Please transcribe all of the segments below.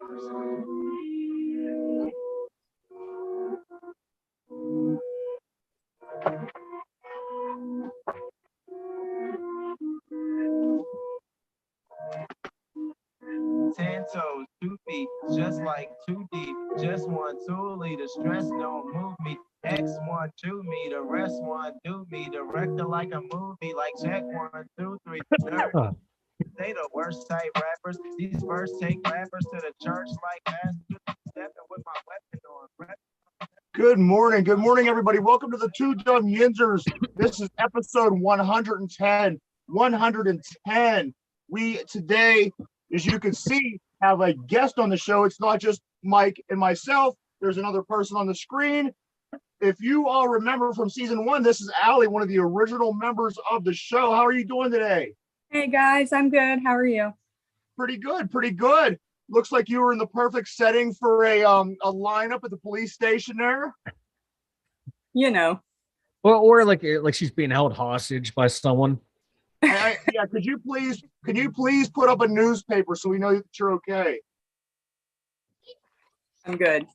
Ten toes, 2 feet, just like 2 deep. Just one, 2 liters, stress don't move me. X1, 2 me, the rest one, do me. Director like a movie, like check 1, 2, 3. They the worst type rappers. These verse take rappers to the church like pastors. Stepping with my weapon on. Good morning, everybody. Welcome to the Two Dumb Yinzers. This is episode 110. 110. We today, as you can see, have a guest on the show. It's not just Mike and myself. There's another person on the screen. If you all remember from season 1, this is Allie, one of the original members of the show. How are you doing today? Hey guys, I'm good. How are you? Pretty good. Looks like you were in the perfect setting for a lineup at the police station there. You know. Or like she's being held hostage by someone. Yeah, could you please put up a newspaper so we know that you're okay? I'm good.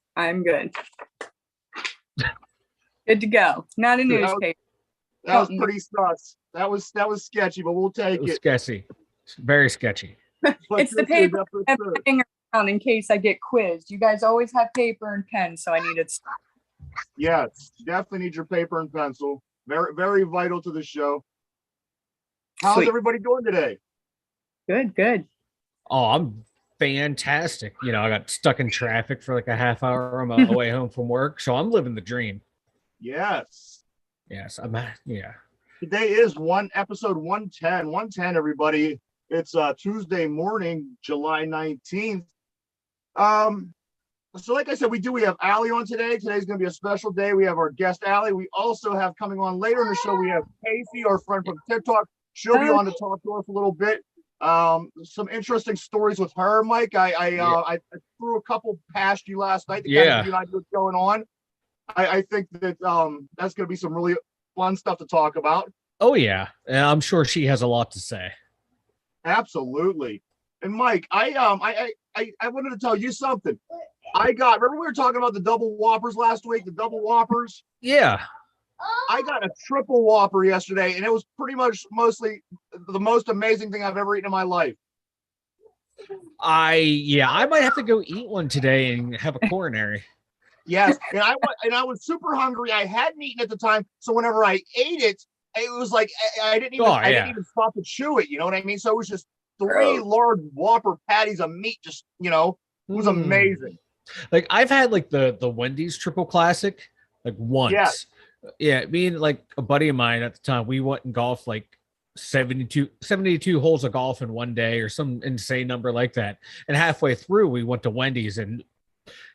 Good to go. Not a newspaper. That was pretty sus. That was sketchy, but we'll take it. Sketchy. Very sketchy. It's the paper I'm putting around in case I get quizzed. You guys always have paper and pen, so I needed. Yes, definitely need your paper and pencil. Very, very vital to the show. How's everybody doing today? Good. Oh, I'm fantastic. You know, I got stuck in traffic for like a half hour on my way home from work, so I'm living the dream. Yes, yeah. Today is episode 110. 110, everybody. It's Tuesday morning, July 19th. So like I said, we have Allie on today. Today's going to be a special day. We have our guest, Allie. We also have coming on later in the show, we have Casey, our friend from TikTok. She'll be on to talk to us a little bit. Some interesting stories with her, Mike. I threw a couple past you last night to kind of give you an idea what's going on. I think that that's going to be some really fun stuff to talk about. Oh yeah, and I'm sure she has a lot to say. Absolutely. And Mike, I wanted to tell you something. Remember we were talking about the double whoppers last week, the double whoppers? Yeah. I got a triple whopper yesterday, and it was pretty much mostly the most amazing thing I've ever eaten in my life. I might have to go eat one today and have a coronary. Yes, and I was super hungry. I hadn't eaten at the time, so whenever I ate it, it was like I didn't even stop to chew it. You know what I mean? So it was just 3 large whopper patties of meat. Just it was amazing. Like I've had like the Wendy's triple classic like once. Yes. Yeah, me and like a buddy of mine at the time, we went and golfed like 72 holes of golf in one day or some insane number like that. And halfway through, we went to Wendy's and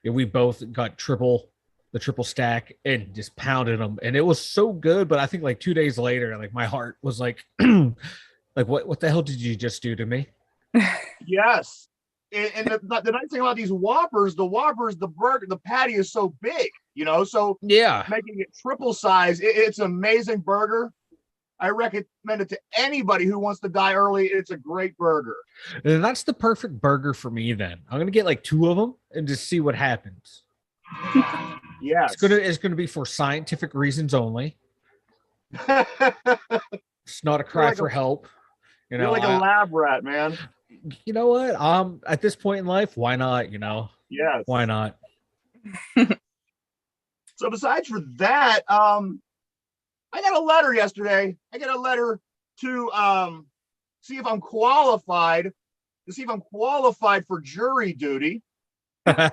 we both got the triple stack and just pounded them. And it was so good. But I think like 2 days later, like my heart was like, like, what the hell did you just do to me? Yes. And the nice thing about these whoppers, the burger, the patty is so big, so yeah, making it triple size, it's an amazing burger. I recommend it to anybody who wants to die early. It's a great burger. And that's the perfect burger for me then. I'm going to get like 2 of them and just see what happens. Yes. It's going to be for scientific reasons only. It's not a cry for help. You're like a lab rat, man. You know what? At this point in life, why not? Yes. Why not? So besides for that, I got a letter yesterday. I got a letter to see if I'm qualified for jury duty. I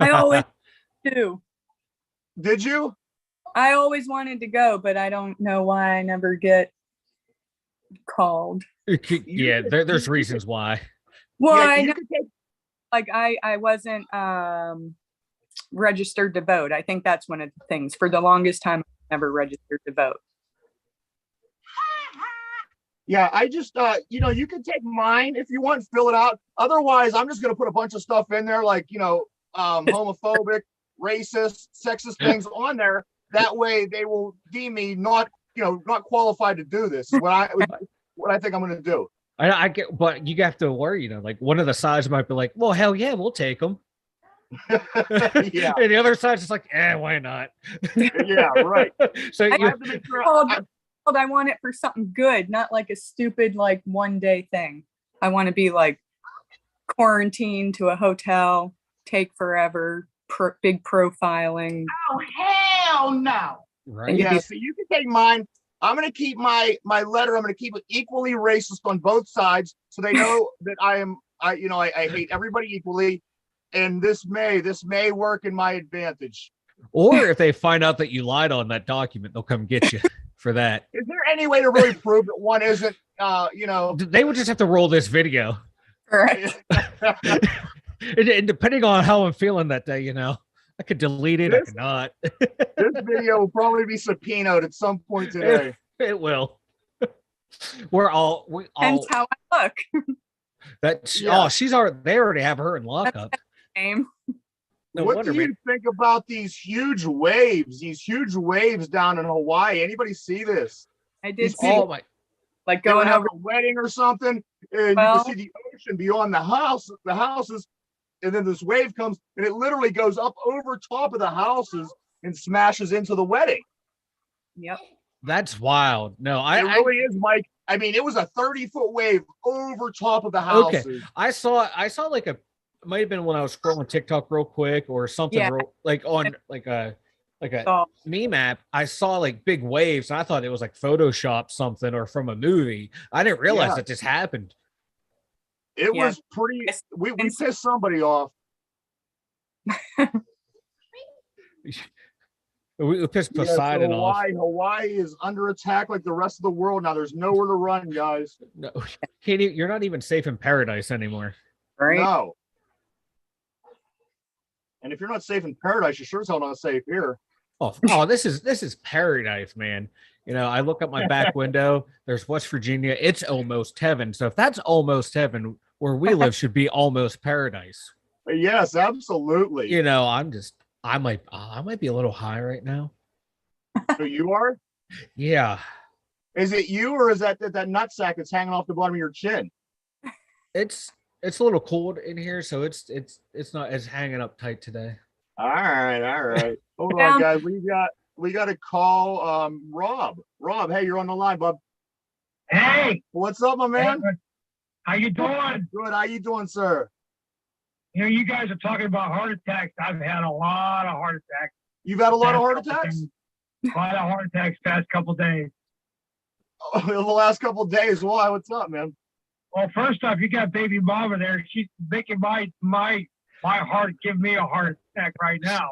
always do. Did you? I always wanted to go, but I don't know why I never get called. Yeah, there's reasons why. Well, I know, like I wasn't registered to vote. I think that's one of the things. For the longest time, I never registered to vote. Yeah, I just you can take mine if you want, fill it out. Otherwise, I'm just gonna put a bunch of stuff in there, like homophobic, racist, sexist things on there. That way, they will deem me not qualified to do this. Is what I think I'm gonna do. I get, but you have to worry, like one of the sides might be like, well, hell yeah, we'll take them. Yeah. And the other side's just like, why not? Yeah, right. So I you have to make sure I want it for something good, not like a stupid like one day thing. I want to be like quarantined to a hotel, take forever, big profiling. Oh, hell no. right. Yeah, so you can take mine. I'm going to keep my letter. I'm going to keep it equally racist on both sides, so they know that I hate everybody equally, and this may work in my advantage. Or if they find out that you lied on that document, they'll come get you for that. Is there any way to really prove that one isn't? They would just have to roll this video. Correct. And depending on how I'm feeling that day, I could delete it. I could not. This video will probably be subpoenaed at some point today. It will. We all. Depends how I look. They already have her in lockup. Name. No what wonder, do you think about these huge waves down in Hawaii? Anybody see this? I did see like going over a wedding or something, and you can see the ocean beyond the houses, and then this wave comes and it literally goes up over top of the houses and smashes into the wedding. Yep. That's wild. No, it really is, Mike. I mean, it was a 30-foot wave over top of the houses. Okay. I saw like it might have been when I was scrolling TikTok real quick or something like on like a meme app. I saw like big waves and I thought it was like Photoshop something or from a movie. I didn't realize that just happened. It was pretty. We pissed somebody off. We pissed Poseidon off. Hawaii is under attack like the rest of the world now. There's nowhere to run, guys. No, you're not even safe in paradise anymore. Right? No. And if you're not safe in paradise, you're sure as hell not safe here. Oh, this is paradise, man. I look up my back window. There's West Virginia. It's almost heaven. So if that's almost heaven, where we live should be almost paradise. Yes, absolutely. I might be a little high right now. So you are? Yeah. Is it you or is that nutsack that's hanging off the bottom of your chin? It's a little cold in here, so it's not as hanging up tight today. All right. Hold on, guys. We got to call Rob. Rob, hey, you're on the line, bub. Hey, what's up, my man? How you doing? Good. How you doing, sir? You guys are talking about heart attacks. I've had a lot of heart attacks. You've had a lot of heart attacks? A lot of heart attacks past couple days. Oh, the last couple of days. Why? What's up, man? Well, first off, you got baby Momma there. She's making my heart give me a heart attack right now.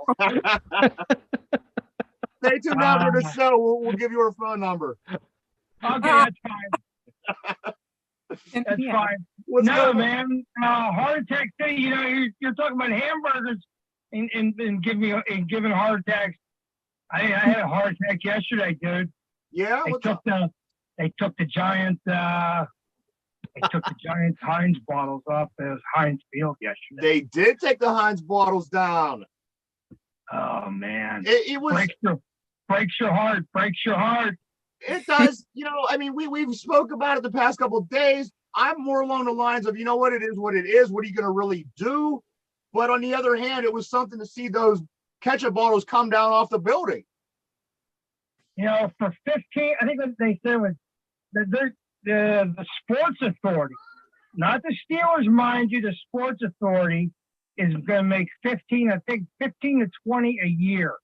Stay tuned after the show. We'll give you her phone number. Okay, that's fine. That's fine. No, man. Heart attack city. You're talking about hamburgers and giving heart attacks. I had a heart attack yesterday, dude. Yeah. They took the giant. They took the giant Heinz bottles off the Heinz field yesterday. They did take the Heinz bottles down. Oh man! It was breaks your heart. It does. I mean, we've spoke about it the past couple of days. I'm more along the lines of, what it is. What are you going to really do? But on the other hand, it was something to see those ketchup bottles come down off the building. For 15, I think what they said was the Sports Authority, not the Steelers, mind you. The Sports Authority is going to make 15 to 20 a year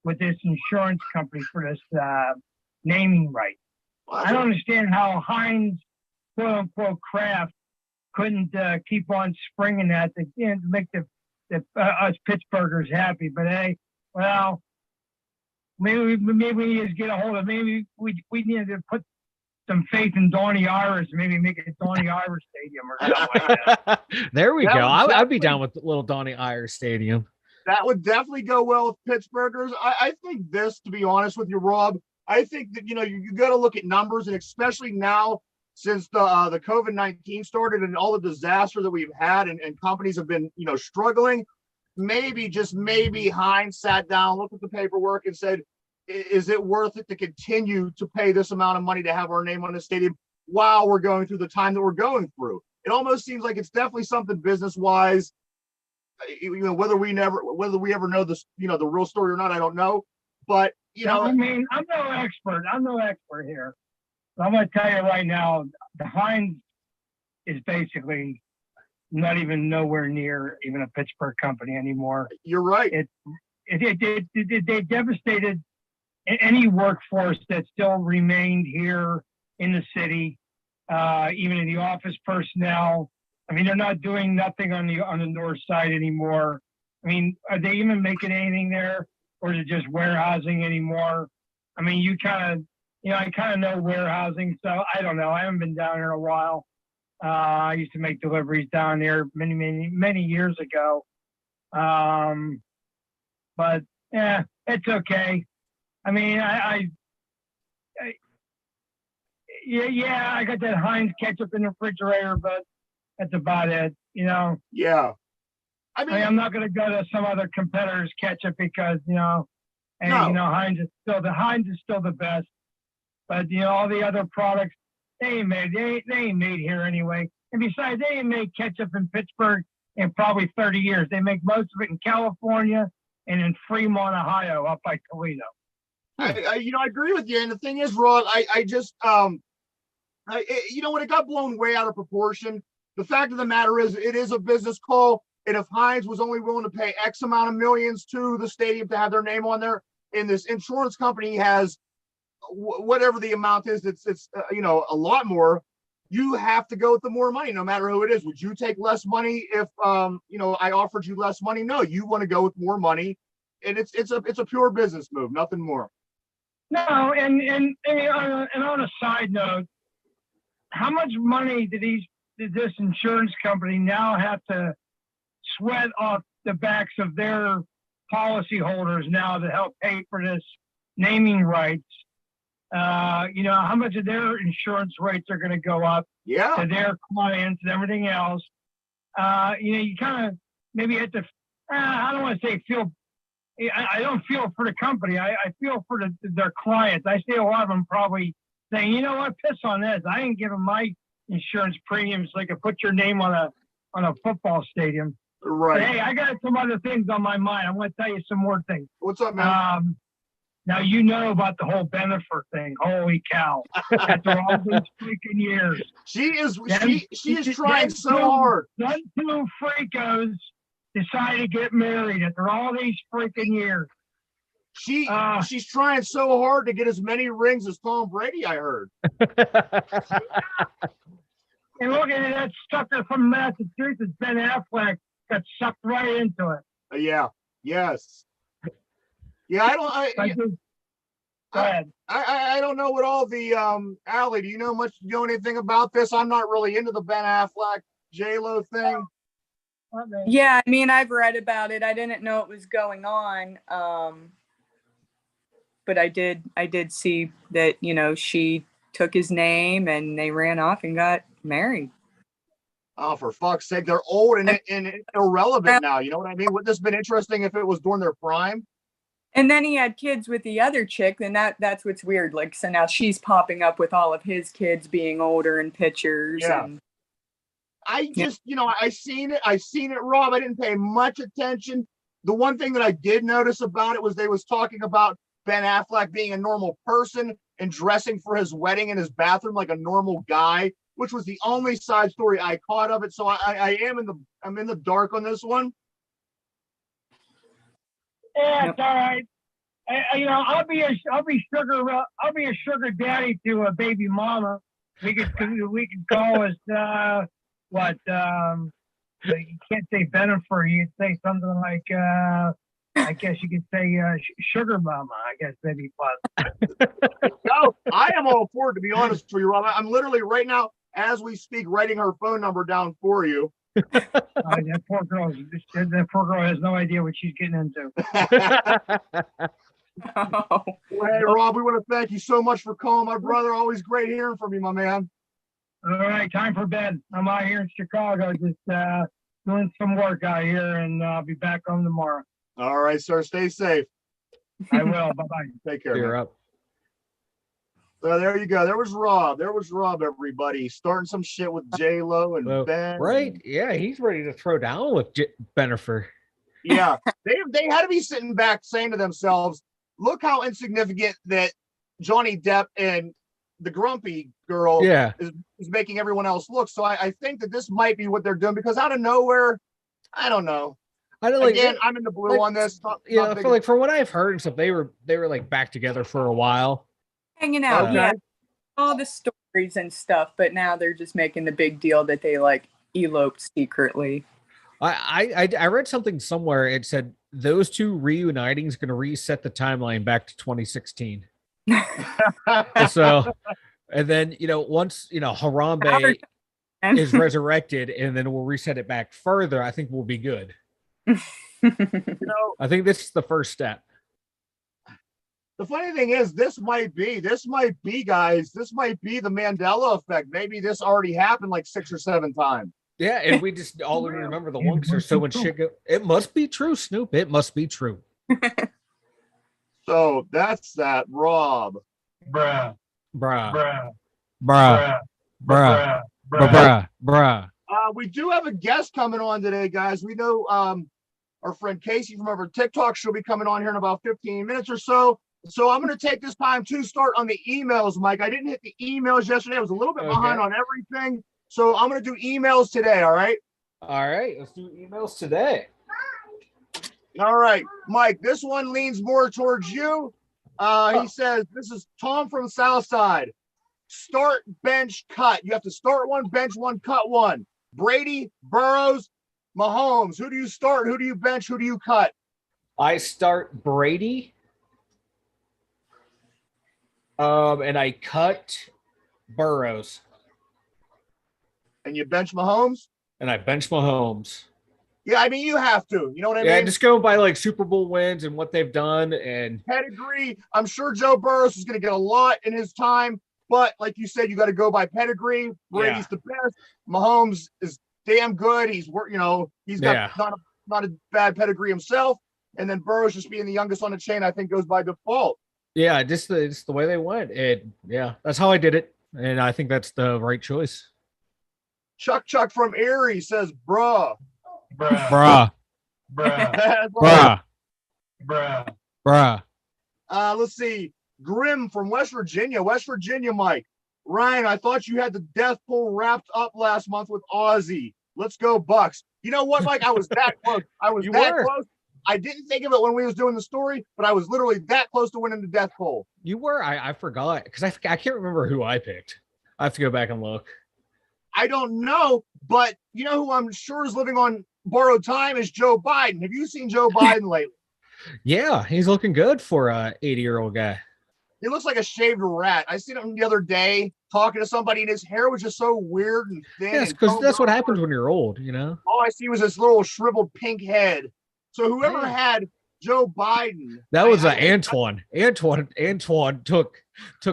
with this insurance company for this naming right. I don't understand how Heinz, quote unquote, Kraft couldn't keep on springing that to make us Pittsburghers happy. But hey, well, maybe we need to get a hold of. Maybe we need to put some faith in Donnie Irish. Maybe make it Donnie Irish Stadium or something like that. There we go. I'd be down with little Donnie Irish Stadium. That would definitely go well with Pittsburghers. I think this, to be honest with you, Rob, I think that, you got to look at numbers, and especially now since the COVID-19 started and all the disaster that we've had and companies have been, struggling, maybe Heinz sat down, looked at the paperwork and said, is it worth it to continue to pay this amount of money to have our name on the stadium? while we're going through the time that we're going through. It almost seems like it's definitely something business-wise. Whether we ever know this, the real story or not, I don't know. But I mean, I'm no expert. I'm no expert here. But I'm going to tell you right now, the Heinz is basically not even nowhere near even a Pittsburgh company anymore. You're right. They devastated any workforce that still remained here in the city, even in the office personnel. I mean, they're not doing nothing on the north side anymore. I mean, are they even making anything there, or is it just warehousing anymore? I mean, I kind of know warehousing, so I don't know. I haven't been down here in a while. I used to make deliveries down there many years ago. But yeah, it's okay. I mean, I got that Heinz ketchup in the refrigerator, but that's about it, Yeah. I mean, I'm not going to go to some other competitor's ketchup because, Heinz is still the best. But, all the other products, they ain't made here anyway. And besides, they ain't made ketchup in Pittsburgh in probably 30 years. They make most of it in California and in Fremont, Ohio, up by Toledo. I agree with you. And the thing is, Rod, I just, when it got blown way out of proportion, the fact of the matter is it is a business call. And if Heinz was only willing to pay X amount of millions to the stadium to have their name on there, and this insurance company has whatever the amount is, it's a lot more, you have to go with the more money, no matter who it is. Would you take less money if, I offered you less money? No, you want to go with more money. And it's a pure business move, nothing more. No, and on a side note, how much money did this insurance company now have to sweat off the backs of their policyholders now to help pay for this naming rights? How much of their insurance rates are going to go up to their clients and everything else? You kind of maybe have to, I don't want to say I don't feel for the company. I feel for their clients. I see a lot of them probably saying, you know what, piss on this. I ain't giving my insurance premiums so I could put your name on a football stadium. Right. But hey, I got some other things on my mind. I'm going to tell you some more things. What's up, man? Now, you know about the whole Bennifer thing. Holy cow. After all these freaking years. She is trying so hard. Them two freakos decided to get married after all these freaking years. She's trying so hard to get as many rings as Tom Brady, I heard. And look at that sucker from Massachusetts, Ben Affleck, got sucked right into it. Yeah. Yes. Yeah, Go ahead. I don't know what all the Allie, do you know anything about this? I'm not really into the Ben Affleck J-Lo thing. Yeah, I mean, I've read about it. I didn't know it was going on. But I did see that, she took his name and they ran off and got married. Oh, for fuck's sake. They're old and irrelevant now. You know what I mean? Wouldn't this have been interesting if it was during their prime? And then he had kids with the other chick, and that's what's weird. Like, so now she's popping up with all of his kids being older in pictures. Yeah. And I just, I seen it, Rob. I didn't pay much attention. The one thing that I did notice about it was they was talking about Ben Affleck being a normal person and dressing for his wedding in his bathroom like a normal guy, which was the only side story I caught of it. So I'm in the dark on this one. Yeah, it's all right. I'll be a sugar daddy to a baby mama. We could call us you can't say Bennifer. You'd say something like I guess you could say sugar mama. I guess maybe fun. No, I am all for it, to be honest with you, Rob. I'm literally right now, as we speak, writing her phone number down for you. That poor girl has no idea what she's getting into. oh. Well, hey, Rob, we want to thank you so much for calling my brother. Always great hearing from you, my man. All right, time for bed. I'm out here in Chicago, just doing some work out here, and I'll be back home tomorrow. All right, sir. Stay safe. I will. Bye-bye. Take care. You're up. So there you go. There was Rob. Everybody starting some shit with J-Lo and Ben. Right? Yeah, he's ready to throw down with Bennifer. Yeah, they had to be sitting back saying to themselves, "Look how insignificant that Johnny Depp and the grumpy girl is making everyone else look." So I think that this might be what they're doing, because out of nowhere, I don't know. Again, I'm in the blue on this. I feel like from what I've heard and stuff, they were like back together for a while, hanging out. Okay. Yeah, all the stories and stuff, but now they're just making the big deal that they like eloped secretly. I read something somewhere. It said those two reuniting is going to reset the timeline back to 2016. So, and then once Harambe is resurrected, and then we'll reset it back further. I think we'll be good. I think this is the first step. The funny thing is, this might be, guys. This might be the Mandela effect. Maybe this already happened like 6 or 7 times. Yeah, and we just all remember the one because there's so much shit. It must be true, Snoop. It must be true. So that's that, Rob. Bruh. We do have a guest coming on today, guys. We know our friend Casey from over TikTok. She'll be coming on here in about 15 minutes or so. So I'm going to take this time to start on the emails, Mike. I didn't hit the emails yesterday. I was a little bit behind on everything. So I'm going to do emails today, all right? All right, let's do emails today. All right, Mike, this one leans more towards you. He says, this is Tom from Southside. Start, bench, cut. You have to start one, bench one, cut one. Brady, Burrows, Mahomes. Who do you start? Who do you bench? Who do you cut? I start Brady. And I cut Burrows. And you bench Mahomes? And I bench Mahomes. Yeah, I mean, you have to. You know what I mean? Yeah, just go by like Super Bowl wins and what they've done. And pedigree. I'm sure Joe Burrows is going to get a lot in his time. But like you said, you got to go by pedigree. Brady's the best. Mahomes is damn good. He's got not a bad pedigree himself. And then Burrows, just being the youngest on the chain, I think goes by default. Yeah, just the way they went. That's how I did it. And I think that's the right choice. Chuck from Erie says, bruh. Let's see. Grim from West Virginia, Mike. Ryan, I thought you had the death pool wrapped up last month with Ozzy. Let's go Bucks. You know what, Mike? I was that close. Close. I didn't think of it when we was doing the story, but I was literally that close to winning the death poll. You were? I forgot because I can't remember who I picked. I have to go back and look. I don't know, but you know who I'm sure is living on borrowed time is Joe Biden. Have you seen Joe Biden lately? Yeah, he's looking good for a 80-year-old guy. He looks like a shaved rat. I seen him the other day talking to somebody, and his hair was just so weird and thin. Yes, because that's what happens when you're old, you know? All I see was this little shriveled pink head. So whoever had Joe Biden. That was Antoine. Antoine took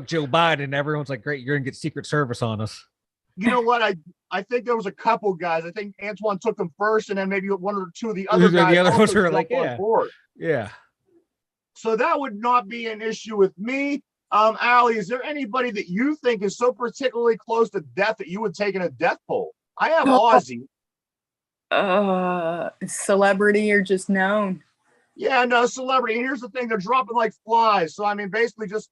Joe Biden, and everyone's like, great, you're going to get Secret Service on us. You know what? I think there was a couple guys. I think Antoine took them first, and then maybe one or two of the other guys. The other ones were like, yeah. So that would not be an issue with me. Allie, is there anybody that you think is so particularly close to death that you would take in a death poll? I have Ozzy. Celebrity or just known? Yeah, no, celebrity. And here's the thing, they're dropping like flies. So I mean, basically just,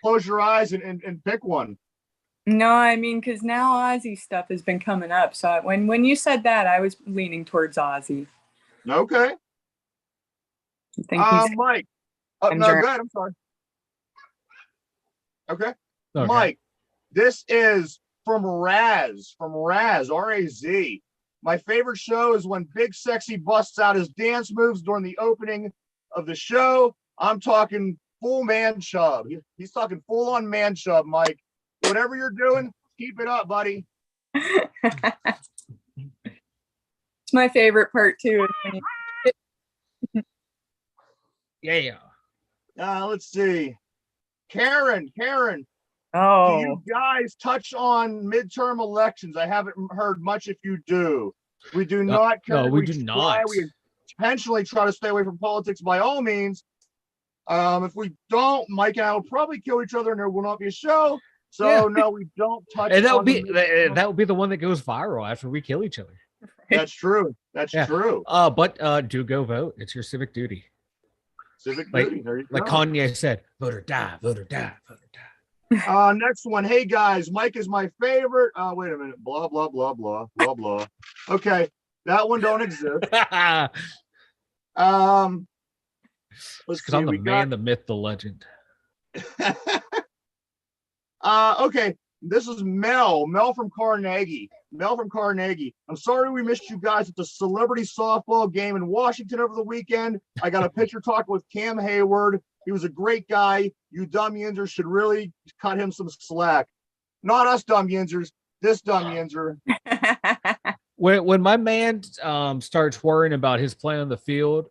close your eyes and pick one. No, I mean, because now Ozzy stuff has been coming up. So when you said that, I was leaning towards Ozzy. Okay. I think he's Mike. No, go ahead. I'm sorry. Okay. Mike, this is from Raz, R-A-Z. My favorite show is when Big Sexy busts out his dance moves during the opening of the show. I'm talking full man chub. He's talking full on man chub, Mike. Whatever you're doing, keep it up, buddy. It's my favorite part too. Yeah. Let's see. Karen. Oh. Do you guys touch on midterm elections? I haven't heard much if you do. We do not. No, we do not. We intentionally try to stay away from politics by all means. If we don't, Mike and I will probably kill each other and there will not be a show. So Yeah. no, we don't touch. And that on would be the one that goes viral after we kill each other. That's true. That's true. But do go vote. It's your civic duty. Civic duty. There you go. Like Kanye said, vote or die, vote or die, vote or die. Next one. Hey guys, Mike is my favorite. Wait a minute. Blah blah blah blah blah blah. Okay, that one don't exist. Let's Because I'm the man, the myth, the legend. Okay, this is Mel from Carnegie. I'm sorry we missed you guys at the celebrity softball game in Washington over the weekend. I got a picture talking with Cam Hayward. He was a great guy. You dumb yinzers should really cut him some slack. Not us dumb yinzers, this dumb yinzer. When my man starts worrying about his play on the field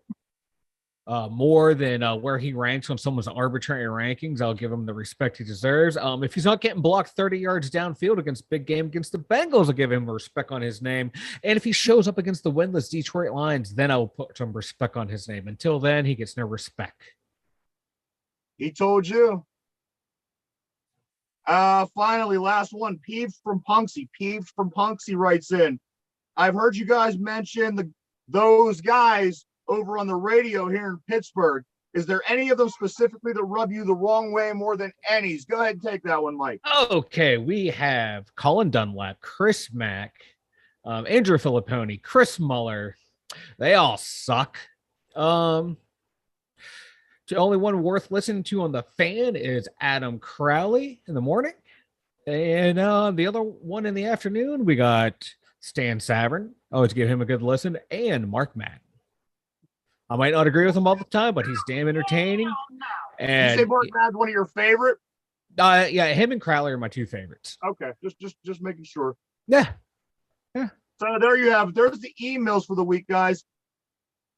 more than where he ranks on someone's arbitrary rankings, I'll give him the respect he deserves. If he's not getting blocked 30 yards downfield against big game against the Bengals, I'll give him respect on his name. And if he shows up against the winless Detroit Lions, then I'll put some respect on his name. Until then, he gets no respect. He told you. Finally, last one. Peeves from Punksy writes in. I've heard you guys mention those guys over on the radio here in Pittsburgh. Is there any of them specifically that rub you the wrong way more than any's? Go ahead and take that one, Mike. Okay, we have Colin Dunlap, Chris Mack, Andrew Filipponi, Chris Muller. They all suck. The only one worth listening to on the Fan is Adam Crowley in the morning. And the other one in the afternoon, we got Stan Savern. Always give him a good listen. And Mark Madden. I might not agree with him all the time, but he's damn entertaining. And you say Mark Madden's one of your favorite? Yeah, him and Crowley are my two favorites. Okay, just making sure. Yeah. So there you have. There's the emails for the week, guys.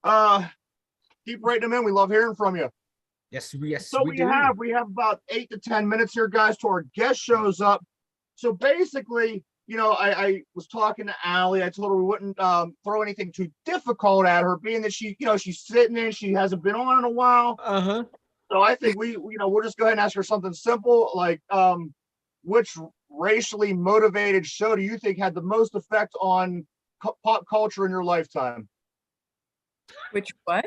Keep writing them in. We love hearing from you. Yes. So we have about 8 to 10 minutes here, guys, till our guest shows up. So basically, I was talking to Allie. I told her we wouldn't throw anything too difficult at her, being that she's sitting there, she hasn't been on in a while. So I think we'll just go ahead and ask her something simple, like which racially motivated show do you think had the most effect on pop culture in your lifetime? Which what?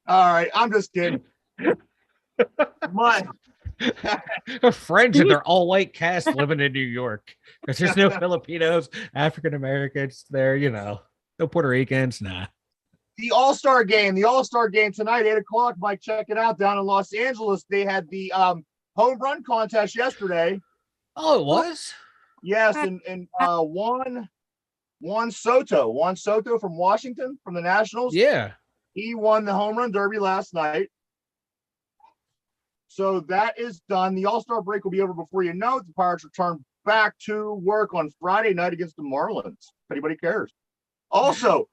All right, I'm just kidding. Her friends and they're all white cast living in New York. There's no Filipinos, African Americans there, no Puerto Ricans, nah. The All-Star game tonight, 8:00. Mike, check it out down in Los Angeles. They had the home run contest yesterday. Oh, it was? Yes, and Juan Soto from Washington, from the Nationals. Yeah. He won the home run derby last night. So that is done. The All-Star break will be over before you know it. The Pirates return back to work on Friday night against the Marlins, if anybody cares. Also,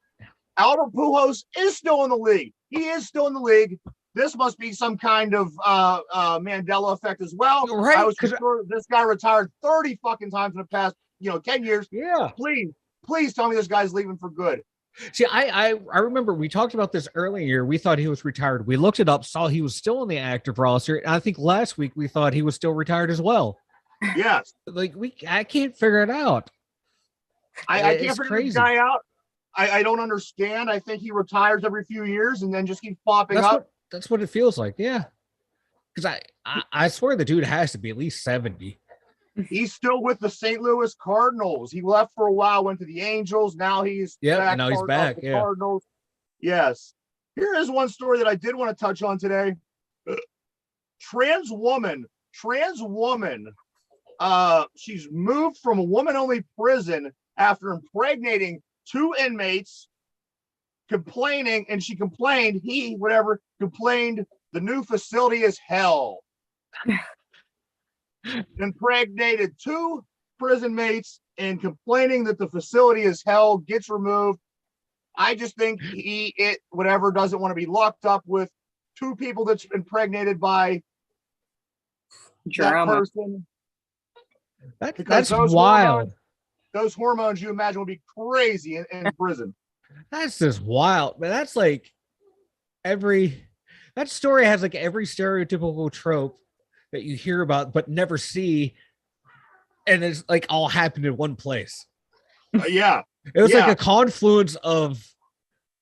Albert Pujols is still in the league. He is still in the league. This must be some kind of Mandela effect as well. Right, I was sure this guy retired 30 fucking times in the past, 10 years. Yeah. Please tell me this guy's leaving for good. See, I remember we talked about this earlier. We thought he was retired. We looked it up, saw he was still on the active roster. And I think last week we thought he was still retired as well. Yes. I can't figure it out. I can't figure this guy out. I don't understand. I think he retires every few years and then just keeps popping up. That's what it feels like. Yeah. Because I swear the dude has to be at least 70. He's still with the St. Louis Cardinals. He left for a while, went to the Angels. Now he's back. Now he's back. Yeah. Cardinals. Yes. Here is one story that I did want to touch on today. Trans woman. She's moved from a woman-only prison after impregnating 2 inmates, complaining the new facility is hell. Impregnated 2 prison mates and complaining that the facility is hell, gets removed. I just think doesn't want to be locked up with 2 people that's impregnated by that person. That's wild. Those hormones you imagine will be crazy in prison. That's just wild. But that's like That story has like every stereotypical trope that you hear about but never see, and it's like all happened in one place. Yeah. It was like a confluence of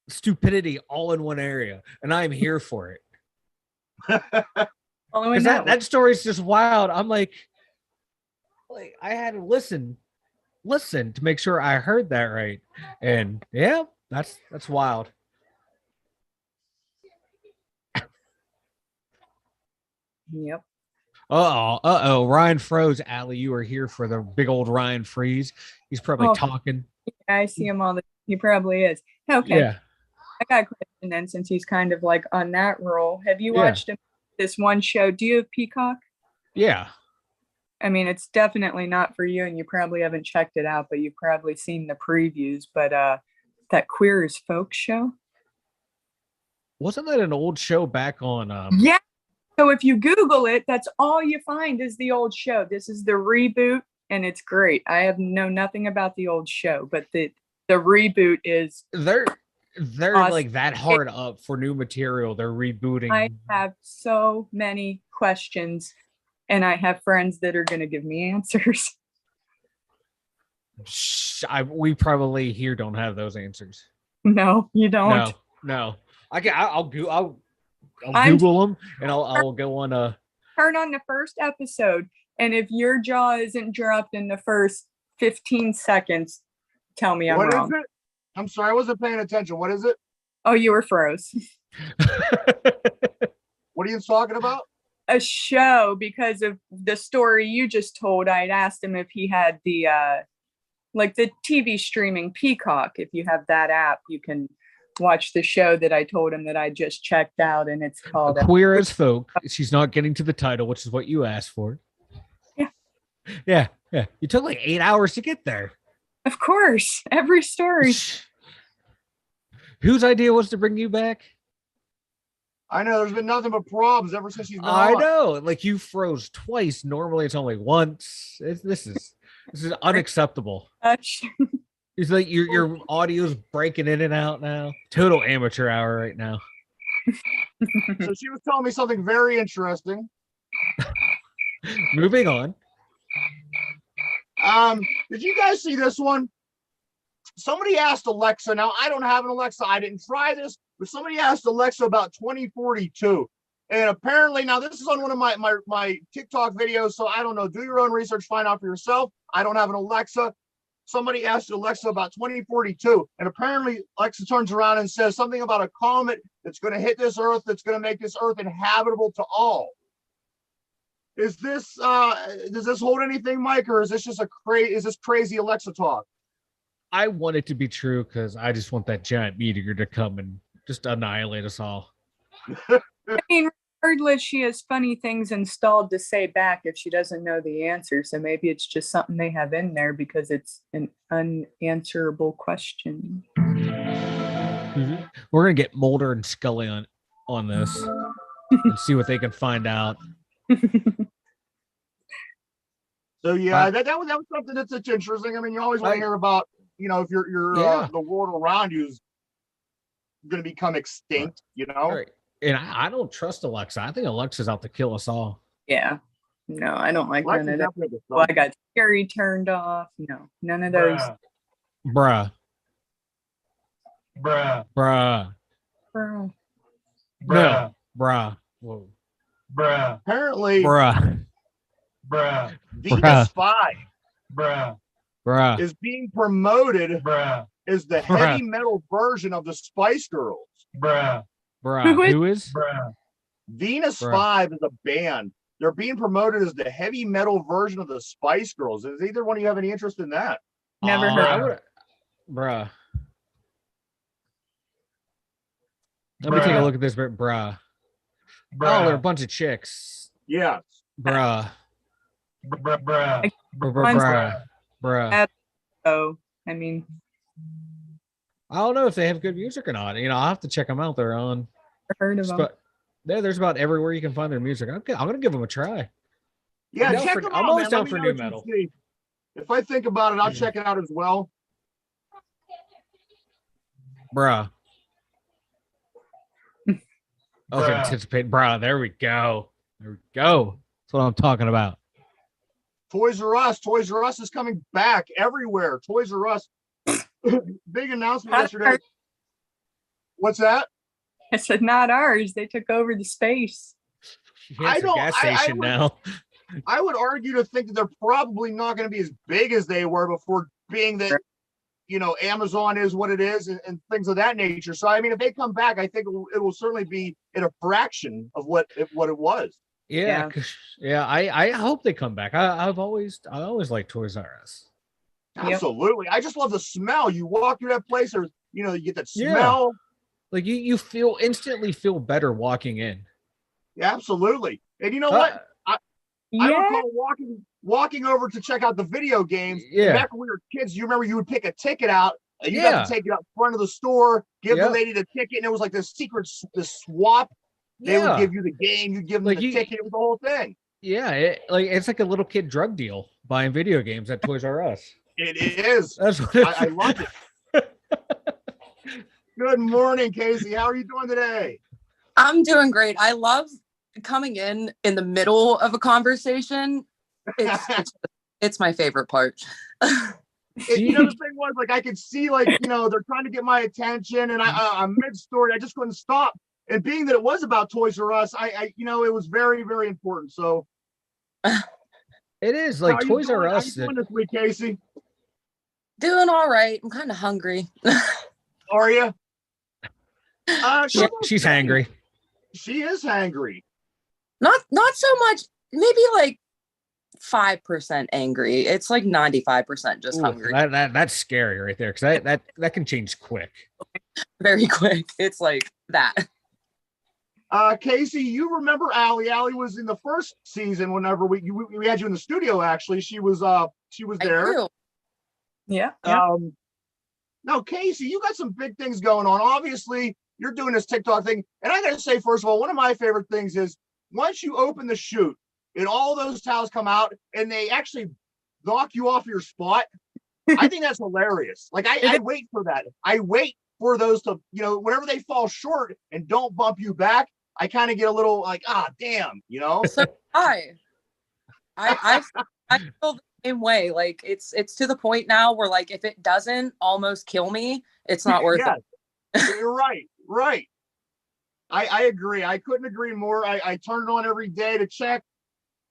stupidity all in one area, and I'm here for it. Because that story is just wild. I'm like I had to listen to make sure I heard that right, and yeah, that's wild. Yep. Uh-oh. Ryan froze. Allie, you are here for the big old Ryan freeze. He's probably talking. Yeah, I see him all the. He probably is. Okay. Yeah. I got a question then, since he's kind of like on that roll. Have you watched this one show? Do you have Peacock? Yeah. I mean, it's definitely not for you, and you probably haven't checked it out, but you've probably seen the previews. But that Queer as Folk show. Wasn't that an old show back on? Yeah. So if you Google it, that's all you find is the old show. This is the reboot, and it's great. I know nothing about the old show, but the reboot is they're awesome. like that hard up for new material. They're rebooting. I have so many questions, and I have friends that are going to give me answers. We probably here don't have those answers. No, you don't. No. I'll Google them, and I'll go on turn on the first episode, and if your jaw isn't dropped in the first 15 seconds, tell me I'm wrong. What is it? I'm sorry, I wasn't paying attention. What is it? Oh, you were froze. What are you talking about? A show, because of the story you just told. I'd asked him if he had the like the TV streaming Peacock. If you have that app, you can watch the show that I told him that I just checked out, and it's called Queer as Folk. She's not getting to the title, which is what you asked for. Yeah. You took like 8 hours to get there. Of course, every story. Whose idea was to bring you back? I know there's been nothing but problems ever since she's been I on. know, like you froze twice. Normally it's only once. This is unacceppable. It's like your audio's breaking in and out now. Total amateur hour right now. So she was telling me something very interesting. Moving on. Did you guys see this one? Somebody asked Alexa. Now, I don't have an Alexa. I didn't try this, but somebody asked Alexa about 2042. And apparently, now this is on one of my TikTok videos, so I don't know. Do your own research, find out for yourself. I don't have an Alexa. Somebody asked Alexa about 2042, and apparently Alexa turns around and says something about a comet that's going to hit this Earth, that's going to make this Earth inhabitable to all. Is this does this hold anything, Mike, or is this just crazy Alexa talk? I want it to be true because I just want that giant meteor to come and just annihilate us all. I mean, regardless, she has funny things installed to say back if she doesn't know the answer. So maybe it's just something they have in there because it's an unanswerable question. Mm-hmm. We're gonna get Mulder and Scully on this and see what they can find out. So yeah, that was something that's interesting. I mean, you always want to hear about, if your the world around you is going to become extinct, Right. And I don't trust Alexa. I think Alexa's out to kill us all. Yeah. No, I don't like none of that. Well, I got Siri turned off. No, none of those. Bruh. Bruh. No. Bruh. Whoa. Bruh. Apparently. Bruh. Venus 5. Bruh. Is being promoted as the heavy metal version of the Spice Girls. Who is? Venus 5 is a band. They're being promoted as the heavy metal version of the Spice Girls. Does either one of you have any interest in that? Never heard. Bruh. Let me take a look at this, bruh. Oh, they're a bunch of chicks. Yes. Bruh. Oh, I mean, I don't know if they have good music or not. I'll have to check them out. They're on. Heard of them. There's about everywhere you can find their music. I'm gonna give them a try. Yeah, check them out. I'm always down for new metal. If I think about it, I'll check it out as well. Bruh. Over anticipate, bro. There we go. There we go. That's what I'm talking about. Toys R Us. Toys R Us is coming back everywhere. Toys R Us. Big announcement yesterday. What's that? I said, not ours. They took over the space. Yeah, it's a gas station now. I would argue to think that they're probably not going to be as big as they were before, being that, you know, Amazon is what it is and things of that nature. So, I mean, if they come back, I think it will certainly be at a fraction of what it was. Yeah. I hope they come back. I always liked Toys R Us. Absolutely. I just love the smell. You walk through that place, or, you know, you get that smell. Like you instantly feel better walking in. Yeah, absolutely. And you know what? I recall walking over to check out the video games. Yeah. Back when we were kids, you remember you would pick a ticket out and you got to take it up front of the store, give the lady the ticket, and it was like this secret swap. They would give you the game, you give them the ticket, it was the whole thing. Yeah, it's like a little kid drug deal buying video games at Toys R Us. It is. That's what I love it. Good morning, Casey. How are you doing today? I'm doing great. I love coming in the middle of a conversation. It's my favorite part. You know, the thing was, like, I could see, like, you know, they're trying to get my attention, and I'm mid-story. I just couldn't stop. And being that it was about Toys R Us, I you know, it was very, very important. So it is like Toys R Us. How you doing this week, Casey? Doing all right. I'm kind of hungry. Are you? She's hangry. She is hangry. Not so much. Maybe like 5% angry. It's like 95% just hungry. That's scary right there, because that can change quick. Very quick. It's like that. Casey, you remember Allie? Allie was in the first season. Whenever we had you in the studio, actually, she was there. Yeah. Now, Casey, you got some big things going on. Obviously, you're doing this TikTok thing, and I got to say, first of all, one of my favorite things is once you open the chute and all those towels come out and they actually knock you off your spot. I think that's hilarious. Like I wait for that. I wait for those to, you know, whenever they fall short and don't bump you back, I kind of get a little like, damn, you know. So I feel the same way. Like it's to the point now where, like, if it doesn't almost kill me, it's not worth it. You're right. I agree. I couldn't agree more. I turn it on every day to check,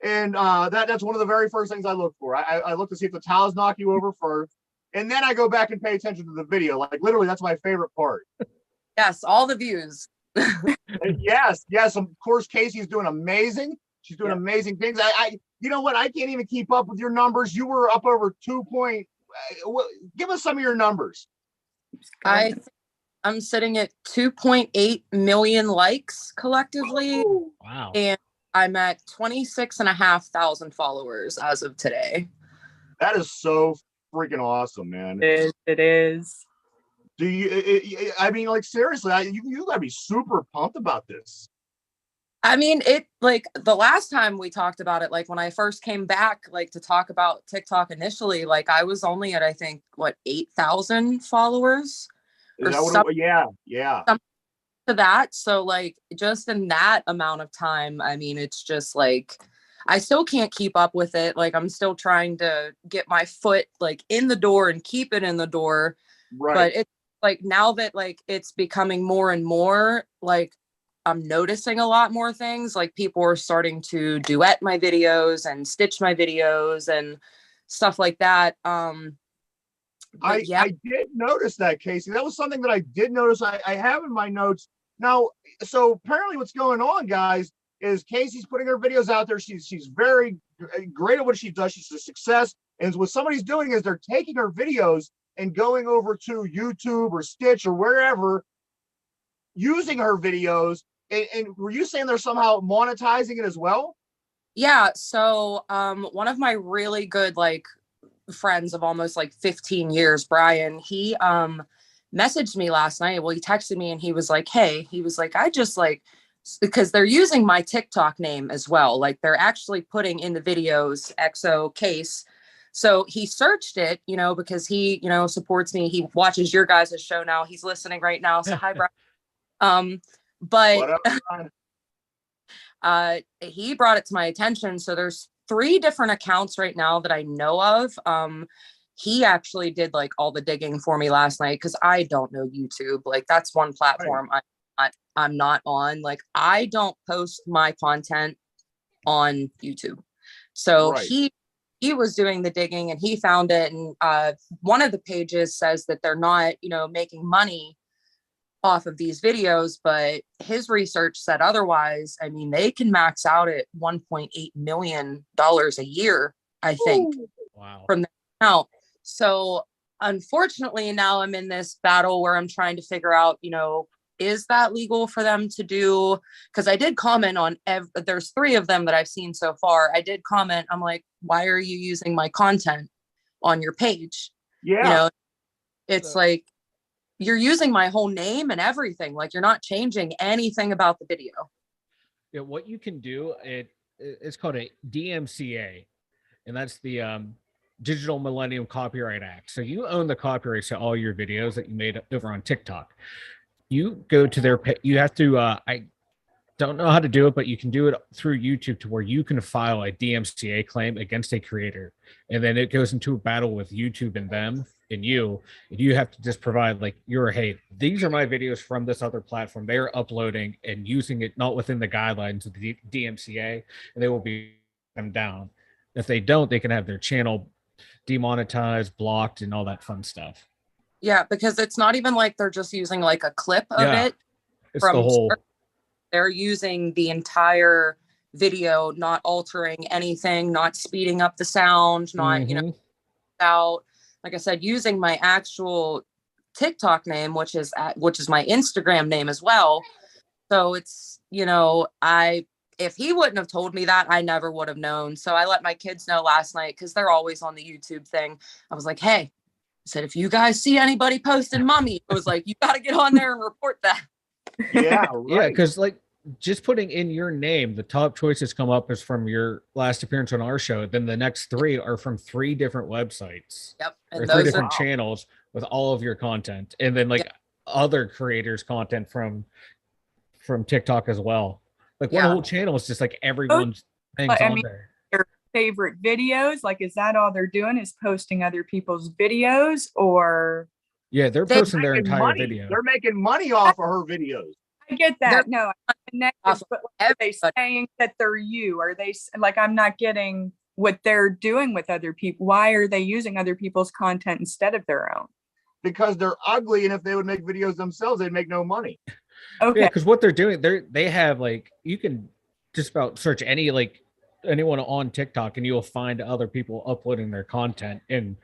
and that's one of the very first things I look for. I look to see if the towels knock you over first, and then I go back and pay attention to the video. Like, literally, that's my favorite part. Yes, all the views. Yes. Of course, Casey's doing amazing. She's doing amazing things. You know what? I can't even keep up with your numbers. You were up over 2 point. Give us some of your numbers. I'm sitting at 2.8 million likes collectively. Ooh. Wow. And I'm at 26,500 followers as of today. That is so freaking awesome, man. It is. Do you? I mean, like, seriously, you gotta be super pumped about this. I mean, it, like, the last time we talked about it, like when I first came back, like, to talk about TikTok initially, like, I was only at, I think, 8,000 followers. Is that what yeah. To that. So, like, just in that amount of time, I mean, it's just like, I still can't keep up with it. Like, I'm still trying to get my foot, like, in the door and keep it in the door. Right. But it's like, now that, like, it's becoming more and more, like, I'm noticing a lot more things. Like, people are starting to duet my videos and stitch my videos and stuff like that. I did notice that, Casey. That was something that I did notice. I have in my notes now. So apparently, what's going on, guys, is Casey's putting her videos out there. She's very great at what she does. She's a success. And what somebody's doing is they're taking her videos and going over to YouTube or Stitch or wherever, using her videos. And were you saying they're somehow monetizing it as well? Yeah. So one of my really good, like, friends of almost like 15 years, Brian, he messaged me last night. Well, he texted me and he was like, hey, he was like, I just, like, because they're using my TikTok name as well. Like, they're actually putting in the videos xokaaase. So he searched it, you know, because he, you know, supports me. He watches your guys' show now. He's listening right now. So hi, Brian. But Whatever. he brought it to my attention. So there's 3 different accounts right now that I know of. He actually did like all the digging for me last night because I don't know YouTube. Like that's one platform I'm not on. Like I don't post my content on YouTube. So he was doing the digging and he found it. And one of the pages says that they're not, making money off of these videos, but his research said otherwise. I mean, they can max out at $1.8 million a year, I think. Wow. From the account. So unfortunately, now I'm in this battle where I'm trying to figure out, is that legal for them to do? Because I did comment on, there's 3 of them that I've seen so far. I did comment, I'm like, why are you using my content on your page? Yeah. It's like, you're using my whole name and everything. Like you're not changing anything about the video. Yeah, what you can do, it's called a DMCA, and that's the Digital Millennium Copyright Act. So you own the copyrights to all your videos that you made over on TikTok. You go to their, you have to, I don't know how to do it, but you can do it through YouTube to where you can file a DMCA claim against a creator. And then it goes into a battle with YouTube and them and you have to just provide like hey, these are my videos from this other platform. They're uploading and using it not within the guidelines of the DMCA, and they will be them down. If they don't, they can have their channel demonetized, blocked, and all that fun stuff. Yeah, because it's not even like they're just using like a clip of it. It's the whole. They're using the entire video, not altering anything, not speeding up the sound, not, out. Like I said, using my actual TikTok name, which is my Instagram name as well. So it's, if he wouldn't have told me that, I never would have known. So I let my kids know last night because they're always on the YouTube thing. I was like, hey, I said, if you guys see anybody posting mommy, I was like, you got to get on there and report that. Yeah, right. Yeah, because like just putting in your name, the top choices come up as from your last appearance on our show. Then the next 3 are from 3 different websites. Yep. And or 3 different channels with all of your content. And then like other creators' content from TikTok as well. Like one whole channel is just like everyone's things on there. Their favorite videos, like is that all they're doing is posting other people's videos or? Yeah, they're posting their entire video. They're making money off of her videos. I get that. No, I'm connected, but are they saying that they're you? Are they like, I'm not getting what they're doing with other people. Why are they using other people's content instead of their own? Because they're ugly, and if they would make videos themselves, they'd make no money. Okay. Yeah, because what they're doing, they have like, you can just about search anyone on TikTok and you'll find other people uploading their content. And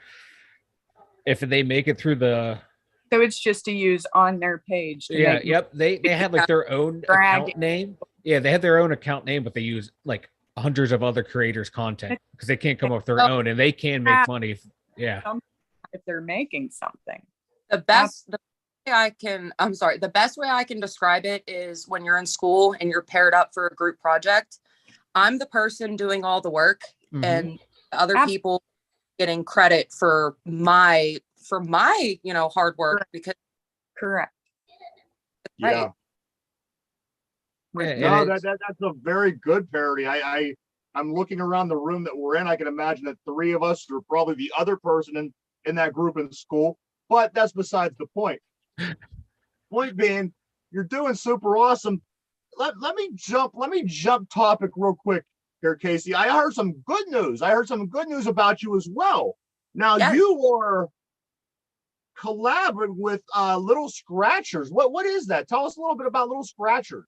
if they make it through so it's just to use on their page. Yep. They have like their own account name. Yeah, they have their own account name, but they use like hundreds of other creators' content because they can't come up with their own, and they can make money. If they're making something. The best way I can describe it is when you're in school and you're paired up for a group project. I'm the person doing all the work, and other people getting credit for my hard work because correct. Yeah. Right. No, that's a very good parody. I'm looking around the room that we're in. I can imagine that 3 of us are probably the other person in that group in school, but that's besides the point. Point being, you're doing super awesome. Let me jump topic real quick here, Casey. I heard some good news. About you as well. Now you are collaborating with Little Scratchers. What is that? Tell us a little bit about Little Scratchers.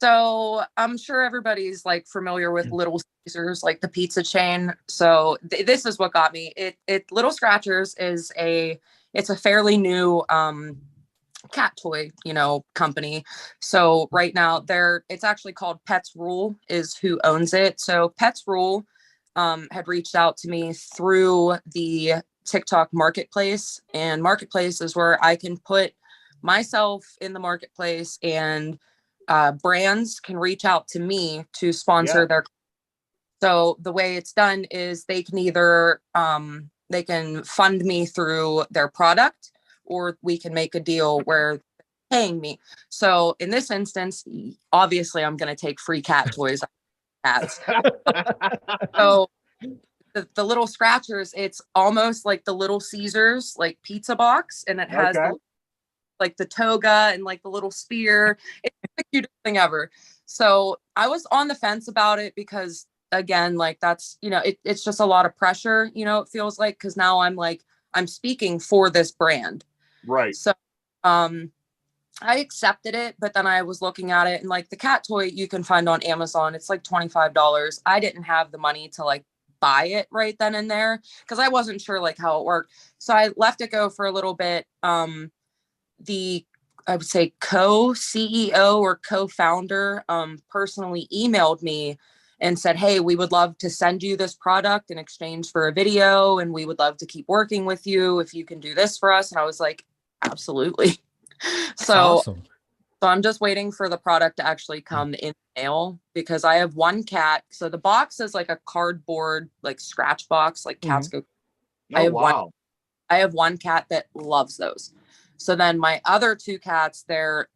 So I'm sure everybody's like familiar with Little Caesars, like the pizza chain. So this is what got me. Little Scratchers is it's a fairly new cat toy, company. So right now it's actually called Pets Rule is who owns it. So Pets Rule had reached out to me through the TikTok marketplace, and marketplace is where I can put myself in the marketplace, and brands can reach out to me to sponsor their. So the way it's done is they can either they can fund me through their product, or we can make a deal where paying me. So in this instance, obviously I'm going to take free cat toys. Cats. So the little scratchers, it's almost like the Little Caesars like pizza box, and it has like the toga and like the little spear. It's the cutest thing ever. So I was on the fence about it because, again, like that's, it's just a lot of pressure, it feels like, because now I'm speaking for this brand. Right. So I accepted it, but then I was looking at it, and like the cat toy you can find on Amazon, it's like $25. I didn't have the money to like buy it right then and there because I wasn't sure like how it worked. So I left it go for a little bit. I would say co-CEO or co-founder personally emailed me and said, hey, we would love to send you this product in exchange for a video, and we would love to keep working with you if you can do this for us. And I was like, absolutely. So awesome. So I'm just waiting for the product to actually come in the mail because I have one cat. So the box is like a cardboard, like scratch box, like cats go. I have one cat that loves those. So then my other two cats, they're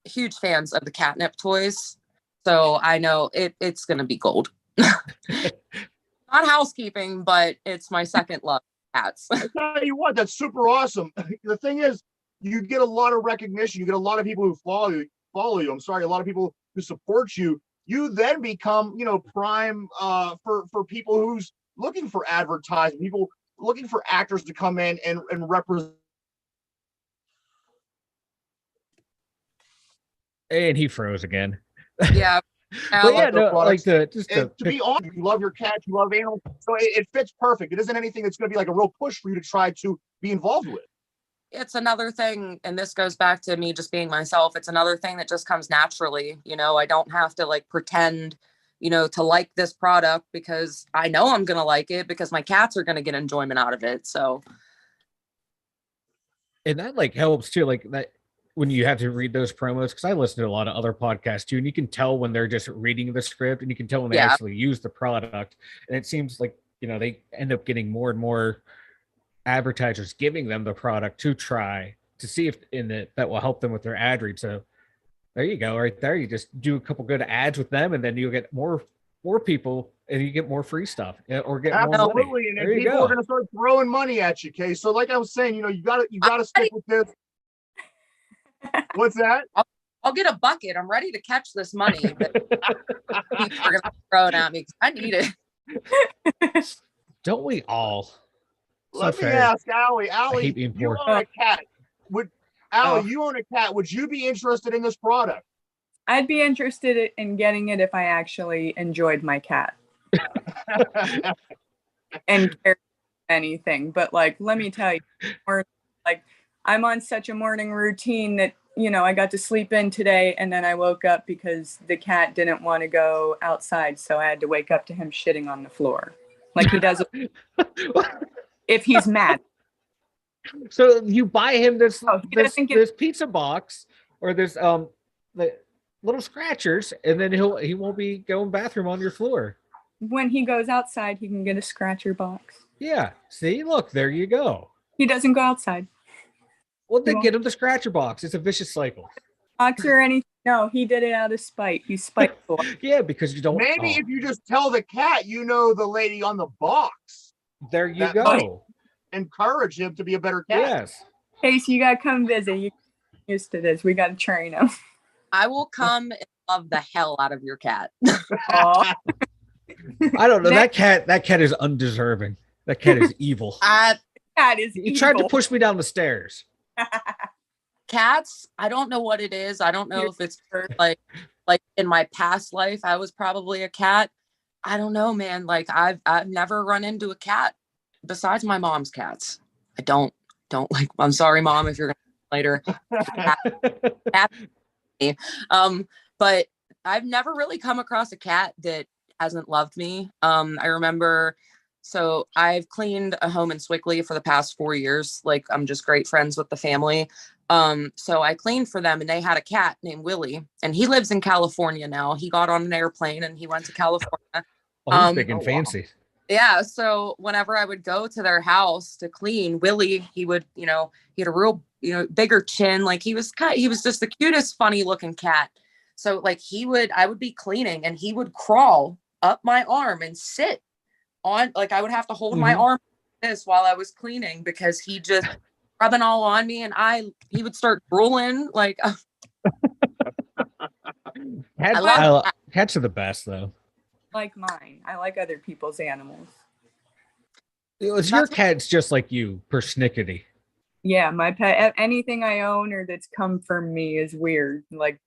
huge fans of the catnip toys. So I know it's going to be gold. Not housekeeping, but it's my second love, cats. I tell you what, that's super awesome. The thing is, you get a lot of recognition. You get a lot of people who follow you. I'm sorry, a lot of people who support you. You then become, prime for people who's looking for advertising, people looking for actors to come in and represent. And he froze again. Yeah. But yeah, no, like to be honest, you love your cat, you love animals, so it fits perfect. It isn't anything that's going to be like a real push for you to try to be involved with. It's another thing, and this goes back to me just being myself. It's another thing that just comes naturally. I don't have to like pretend, to like this product because I know I'm going to like it because my cats are going to get enjoyment out of it. So. And that like helps too. Like that when you have to read those promos, because I listen to a lot of other podcasts too, and you can tell when they're just reading the script and you can tell when they actually use the product. And it seems like, they end up getting more and more advertisers giving them the product to try to see if that will help them with their ad read. So there you go, right there. You just do a couple good ads with them, and then you'll get more people, and you get more free stuff or get more money. And then people are going to start throwing money at you. Okay, so like I was saying, you gotta stick with this. What's that? I'll get a bucket. I'm ready to catch this money, but people are going to throw it at me because I need it. Don't we all? Let me ask Allie. Allie, you own a cat. You own a cat. Would you be interested in this product? I'd be interested in getting it if I actually enjoyed my cat and cared anything. But like, let me tell you, like I'm on such a morning routine that, I got to sleep in today, and then I woke up because the cat didn't want to go outside. So I had to wake up to him shitting on the floor like he does if he's mad. So you buy him this pizza box or this the little scratchers, and then he won't be going bathroom on your floor. When he goes outside, he can get a scratcher box. Yeah. See, look, there you go. He doesn't go outside. Well, then get him the scratcher box. It's a vicious cycle. Box or anything. No, he did it out of spite. He's spiteful. Yeah, because you don't. Maybe if you just tell the cat, the lady on the box. There you go. Encourage him to be a better cat. Yes. Casey, you gotta come visit. You're used to this. We gotta train him. I will come and love the hell out of your cat. I don't know. That cat is undeserving. That cat is evil. Cat is He tried to push me down the stairs. Cats, I don't know what it is. I don't know if it's like in my past life, I was probably a cat. I don't know, man. Like I've never run into a cat besides my mom's cats. I don't like, I'm sorry, Mom, if you're gonna later. But I've never really come across a cat that hasn't loved me. I remember, so I've cleaned a home in Swickley for the past 4 years. Like I'm just great friends with the family. So I cleaned for them, and they had a cat named Willie, and he lives in California now. He got on an airplane and he went to California. Oh, he's big and fancy. Wow. Yeah. So whenever I would go to their house to clean, Willie, he would, he had a real bigger chin. Like he was just the cutest, funny looking cat. So like I would be cleaning and he would crawl up my arm and sit on, like I would have to hold my arm like this while I was cleaning because he just rubbing all on me, and he would start drooling. Like cats are the best though. Like mine. I like other people's animals. Your cat's just like you, persnickety. Yeah, my pet, anything I own or that's come from me is weird. Like,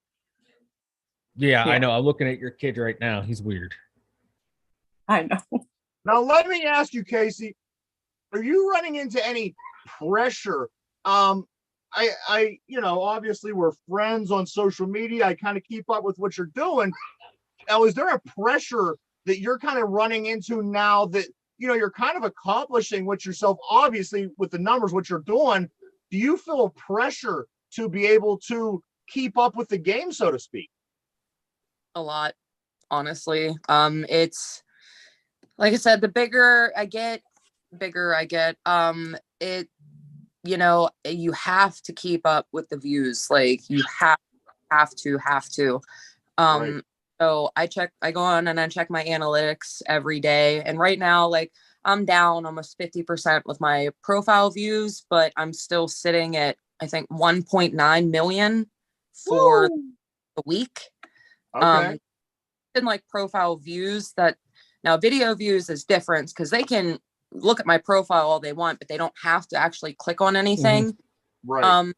yeah, I know. I'm looking at your kid right now. He's weird. I know. Now, let me ask you, Casey, are you running into any pressure? Obviously we're friends on social media. I kind of keep up with what you're doing. Now, is there a pressure that you're kind of running into now that, you're kind of accomplishing what yourself, obviously with the numbers, what you're doing? Do you feel a pressure to be able to keep up with the game, so to speak? A lot, honestly. It's like I said, the bigger I get, you have to keep up with the views. Like you have to. Right. So I go on and I check my analytics every day. And right now, like I'm down almost 50% with my profile views, but I'm still sitting at, I think, 1.9 million for the week. Okay. And like profile views that now video views is different because they can look at my profile all they want, but they don't have to actually click on anything. Right.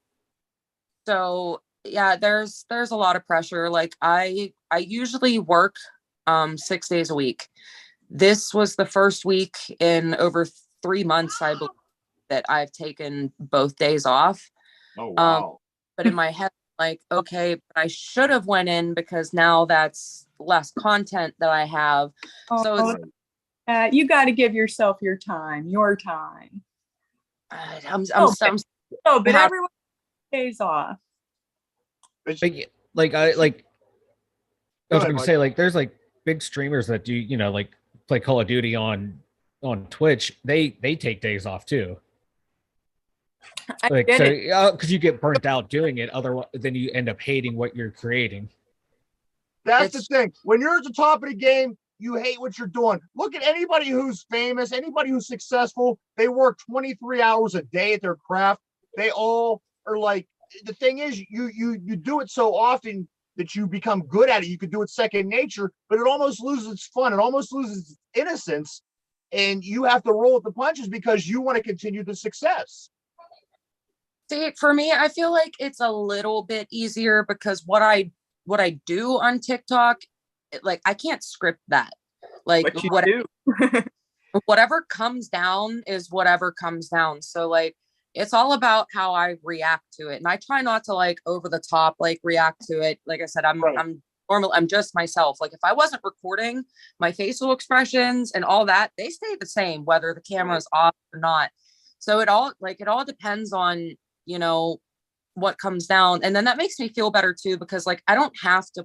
So yeah, there's a lot of pressure. Like I usually work 6 days a week. This was the first week in over 3 months, I believe, that I've taken both days off. Oh wow. But in my head, like, okay, but I should have went in because now that's less content that I have. So it's, you got to give yourself your time. But everyone days off. I was going to say, like, there's like big streamers that do, like play Call of Duty on Twitch. They take days off too. Because you get burnt out doing it. Otherwise, then you end up hating what you're creating. That's the thing. When you're at the top of the game, you hate what you're doing. Look at anybody who's famous, anybody who's successful. They work 23 hours a day at their craft. They all are like, the thing is, you do it so often that you become good at it. You could do it second nature, but it almost loses its fun. It almost loses its innocence. And you have to roll with the punches because you want to continue the success. See, for me, I feel like it's a little bit easier because what I do on TikTok, like I can't script that. Like whatever comes down is whatever comes down. So like it's all about how I react to it. And I try not to like over the top, like react to it. Like I said, I'm normal. I'm just myself. Like if I wasn't recording, my facial expressions and all that, they stay the same, whether the camera's off or not. So it all depends on, what comes down. And then that makes me feel better too, because like, I don't have to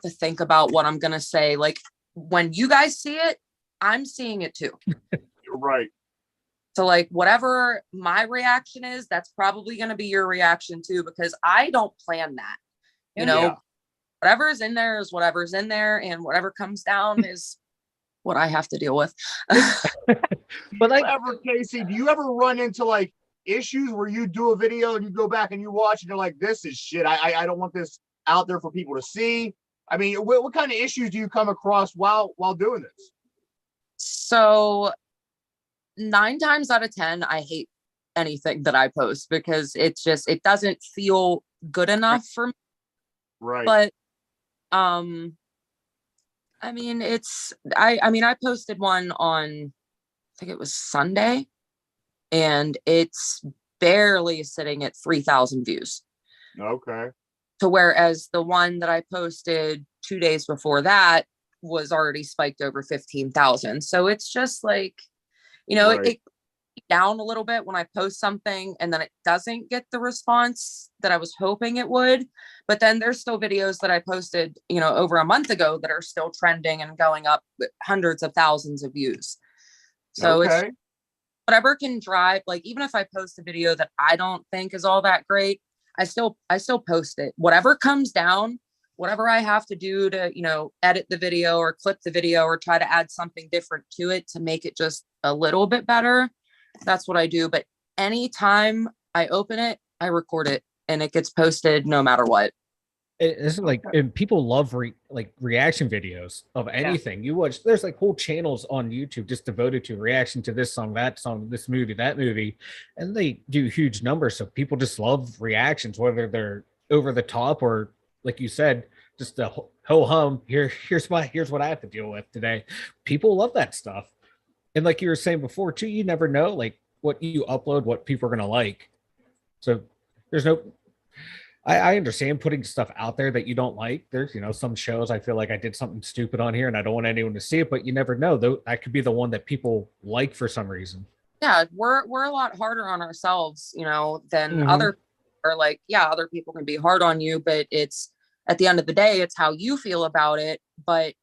think about what I'm going to say. Like when you guys see it, I'm seeing it too. You're right. So like whatever my reaction is, that's probably going to be your reaction too, because I don't plan that, whatever's in there is whatever's in there, and whatever comes down is what I have to deal with. But like, Casey, do you ever run into like issues where you do a video and you go back and you watch and you're like, this is shit. I don't want this out there for people to see. I mean, what kind of issues do you come across while doing this? So 9 times out of 10, I hate anything that I post because it doesn't feel good enough for me. Right. But, I mean, I posted one on, I think it was Sunday, and it's barely sitting at 3,000 views. Okay. To whereas the one that I posted 2 days before that was already spiked over 15,000. So it's just like, it down a little bit when I post something and then it doesn't get the response that I was hoping it would. But then there's still videos that I posted, over a month ago that are still trending and going up with hundreds of thousands of views. So It's whatever can drive, like, even if I post a video that I don't think is all that great, I still post it. Whatever comes down, whatever I have to do to, you know, edit the video or clip the video or try to add something different to it to make it just a little bit better, that's what I do. But anytime I open it, I record it and it gets posted no matter what. It's like, and people love reaction videos of anything. You watch, there's like whole channels on YouTube just devoted to reaction to this song, this movie, that movie, and they do huge numbers. So people just love reactions, whether they're over the top or, like you said, just the ho hum. Here's what I have to deal with today. People love that stuff, and like you were saying before too, you never know like what you upload, what people are gonna like. So there's no. I understand putting stuff out there that you don't like. There's, you know, some shows I feel like I did something stupid on here and I don't want anyone to see it, but you never know, though. That could be the one that people like for some reason. Yeah, we're a lot harder on ourselves, you know, than other, or like, yeah, other people can be hard on you, but it's, at the end of the day, it's how you feel about it. But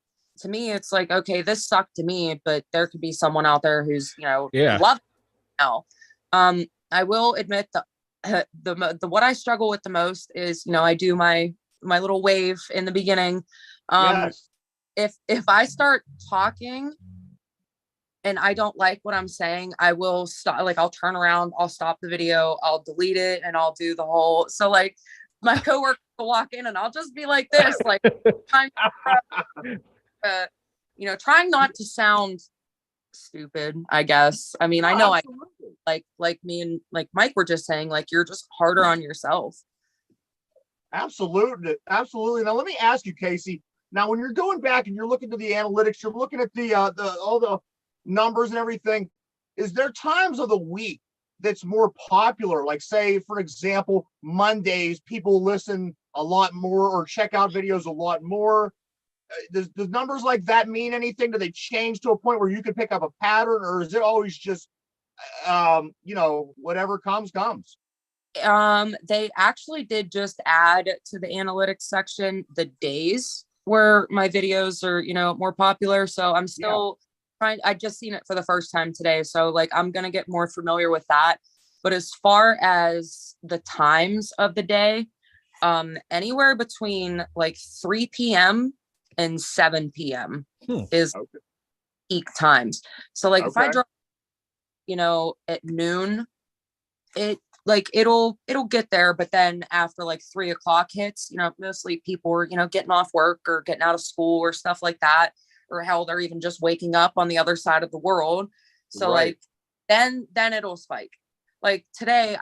to me, it's like, okay, this sucked to me, but there could be someone out there who's, you know, love it now. I will admit the what I struggle with the most is, you know, I do my little wave in the beginning. If I start talking and I don't like what I'm saying, I will stop. Like, I'll turn around, I'll stop the video, I'll delete it, and I'll do the whole. So like, my coworker will walk in and I'll just be like this, like, you know, trying not to sound stupid, I guess. I mean, I know I like me and like Mike were just saying, like, you're just harder on yourself. Absolutely. Now let me ask you, Casey. Now, when you're going back and you're looking to the analytics, you're looking at the all the numbers and everything. Is there times of the week that's more popular? Like, say, for example, Mondays, people listen a lot more or check out videos a lot more. Does numbers like that mean anything? Do they change to a point where you can pick up a pattern, or is it always just, you know, whatever comes? They actually did just add to the analytics section the days where my videos are, you know, more popular. So I'm still trying. I just seen it for the first time today. So like, I'm going to get more familiar with that. But as far as the times of the day, anywhere between like 3 p.m. and 7 p.m. is peak times. So like, if I drop, you know, at noon, it'll get there. But then after like 3 o'clock hits, you know, mostly people are, you know, getting off work or getting out of school or stuff like that, or hell, they're even just waking up on the other side of the world. So like, then it'll spike. Like today,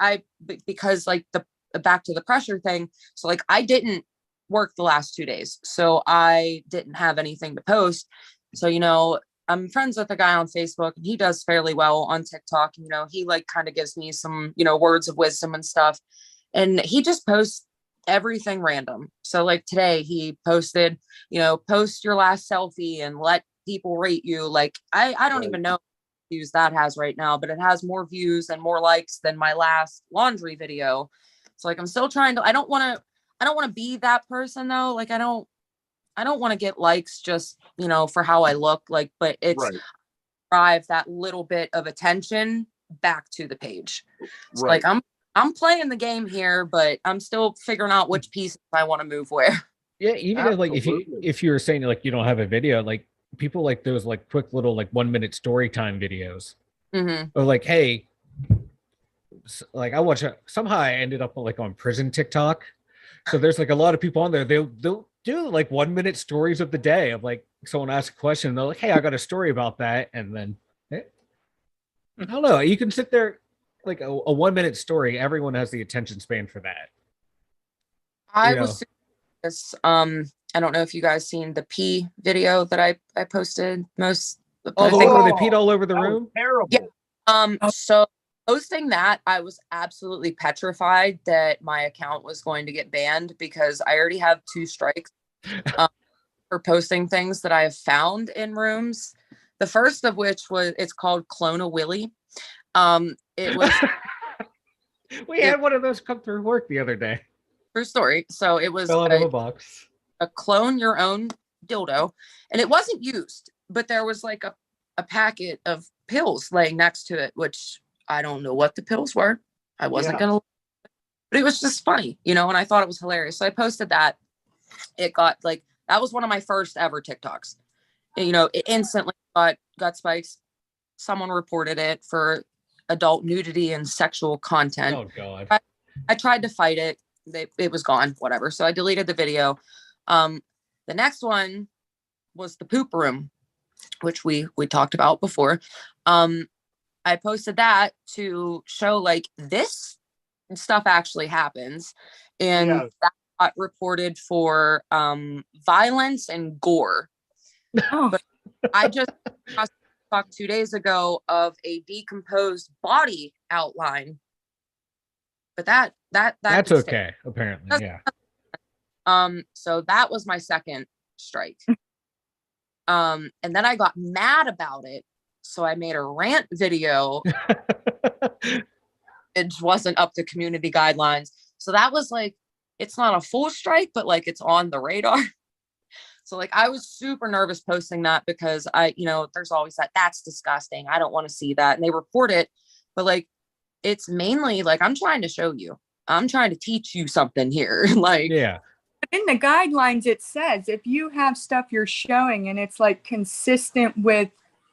because like the back to the pressure thing. So like, I didn't work the last 2 days, so I didn't have anything to post. So, you know, I'm friends with a guy on Facebook and he does fairly well on TikTok. You know, he like kind of gives me some, you know, words of wisdom and stuff. And he just posts everything random. So like today he posted, you know, post your last selfie and let people rate you. Like, I don't even know what views that has right now, but it has more views and more likes than my last laundry video. So like, I'm still trying to, I don't want to be that person though. Like, I don't want to get likes just, you know, for how I look like, but it's drive that little bit of attention back to the page. So like, I'm playing the game here, but I'm still figuring out which pieces I want to move where. Yeah. Even if, like, if you were saying like, you don't have a video, like people like those like quick little, like 1 minute story time videos or like, hey, like I watch somehow I ended up like on prison TikTok. So there's like a lot of people on there. They'll do like 1 minute stories of the day of like someone asks a question and they're like, hey, I got a story about that. And then I don't know, you can sit there like a 1 minute story. Everyone has the attention span for that. I don't know if you guys seen the pee video that I posted most. Oh, the one where they peed all over the room? Terrible. Yeah. So posting that, I was absolutely petrified that my account was going to get banned because I already have 2 strikes for posting things that I have found in rooms. The first of which it's called Clone a Willy. It was we had one of those come through work the other day. True story. So it was fell out of a box. A clone your own dildo, and it wasn't used, but there was like a packet of pills laying next to it, which I don't know what the pills were. I wasn't Yeah. gonna, but it was just funny, and I thought it was hilarious. So I posted that. It got that was one of my first ever TikToks. It instantly got spikes. Someone reported it for adult nudity and sexual content. Oh God. I tried to fight it. It was gone, whatever. So I deleted the video. The next one was the poop room, which we talked about before. I posted that to show this stuff actually happens. And that got reported for violence and gore. Oh. But I just talked 2 days ago of a decomposed body outline. But that's okay, apparently. Yeah. So that was my second strike. And then I got mad about it. So I made a rant video. It wasn't up to community guidelines. So that was it's not a full strike, but it's on the radar. So I was super nervous posting that because there's always that's disgusting. I don't want to see that. And they report it, but it's mainly I'm trying to show you, I'm trying to teach you something here. Yeah. In the guidelines, it says if you have stuff you're showing and it's consistent with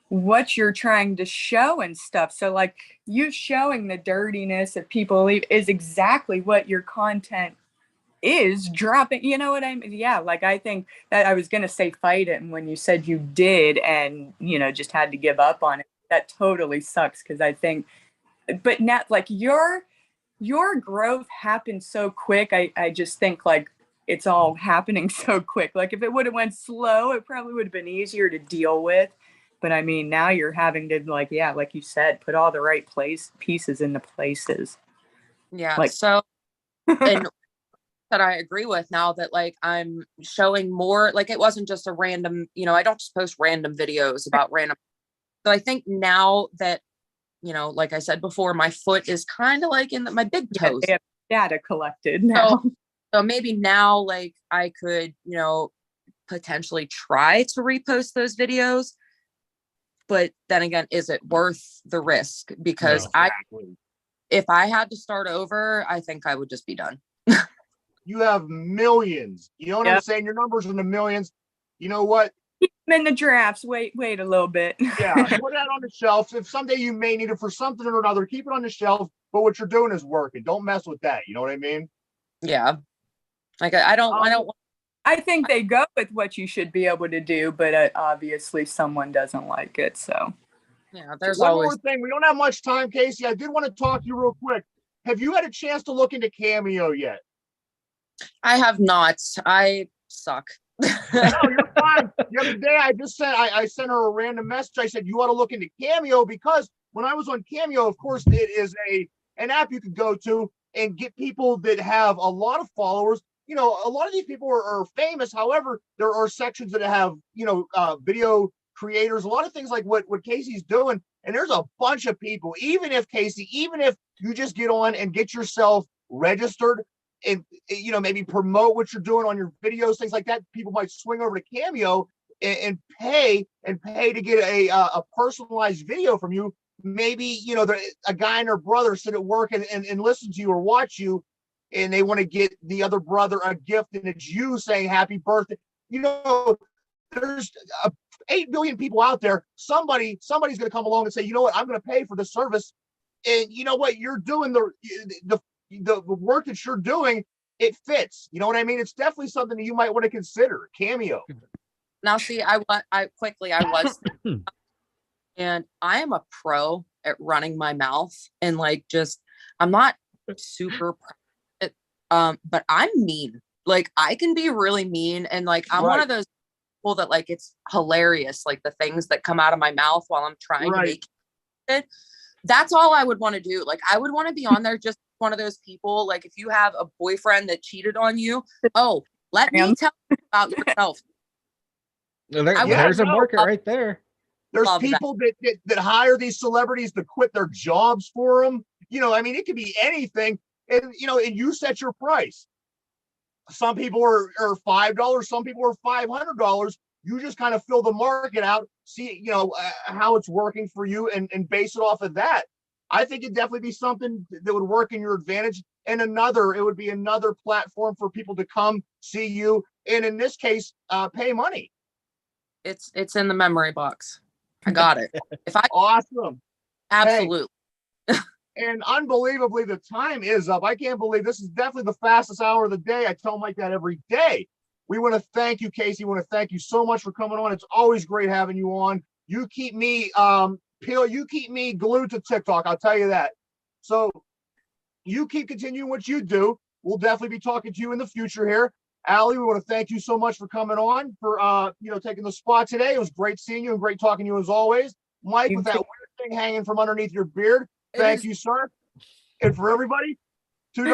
what you're trying to show and stuff. So you showing the dirtiness that people leave is exactly what your content is dropping. You know what I mean? Yeah. I think that I was going to say fight it. And when you said you did and, just had to give up on it, that totally sucks. Cause I think, but not your growth happened so quick. I just think it's all happening so quick. If it would have went slow, it probably would have been easier to deal with. But I mean, now you're having to like you said, put all the right pieces into places. Yeah. So, and that I agree with now that I'm showing more, it wasn't just a random, I don't just post random videos about random. So I think now that, like I said before, my foot is kind of in my big toes. They have data collected now. So maybe now I could, potentially try to repost those videos. But then again, is it worth the risk? Because if I had to start over, I think I would just be done. You have millions. You know what I'm saying? Your numbers in the millions. You know what? Keep them in the drafts. Wait a little bit. Yeah, put that on the shelf. If someday you may need it for something or another, keep it on the shelf. But what you're doing is working. Don't mess with that. You know what I mean? Yeah. I don't. I think they go with what you should be able to do, but obviously someone doesn't like it. So yeah, there's one always more thing. We don't have much time, Casey. I did want to talk to you real quick. Have you had a chance to look into Cameo yet? I have not. I suck. No, you're fine. The other day, I sent her a random message. I said, you ought to look into Cameo because when I was on Cameo, of course, it is an app you could go to and get people that have a lot of followers. A lot of these people are famous. However, there are sections that have, video creators, a lot of things like what Casey's doing. And there's a bunch of people, even if you just get on and get yourself registered and, maybe promote what you're doing on your videos, things like that, people might swing over to Cameo and pay to get a personalized video from you. Maybe, a guy and her brother sit at work and listen to you or watch you, and they want to get the other brother a gift, and it's you saying happy birthday. There's 8 billion people out there. Somebody's going to come along and say, you know what, I'm going to pay for the service. And you know what, you're doing the work that you're doing, it fits. You know what I mean? It's definitely something that you might want to consider. Cameo. Now, see, I was, and I am a pro at running my mouth and I'm not super but I'm mean. I can be really mean, and I'm one of those people that it's hilarious, the things that come out of my mouth while I'm trying to make it. That's all I would want to do. I would want to be on there just one of those people. If you have a boyfriend that cheated on you, let me tell you about yourself. There's a market right there. There's people that hire these celebrities to quit their jobs for them. It could be anything. And, and you set your price. Some people are $5, some people are $500. You just kind of fill the market out, see, how it's working for you and base it off of that. I think it'd definitely be something that would work in your advantage. And it would be another platform for people to come see you. And in this case, pay money. It's in the memory box. I got it. Awesome. Absolutely. Hey, and unbelievably, the time is up. I can't believe this is definitely the fastest hour of the day. I tell Mike that every day. We want to thank you, Casey. We want to thank you so much for coming on. It's always great having you on. You keep me you keep me glued to TikTok. I'll tell you that. So you keep continuing what you do. We'll definitely be talking to you in the future here. Allie, we want to thank you so much for coming on, for taking the spot today. It was great seeing you and great talking to you as always. Mike, with that weird thing hanging from underneath your beard, thank you, sir. And for everybody, 2W.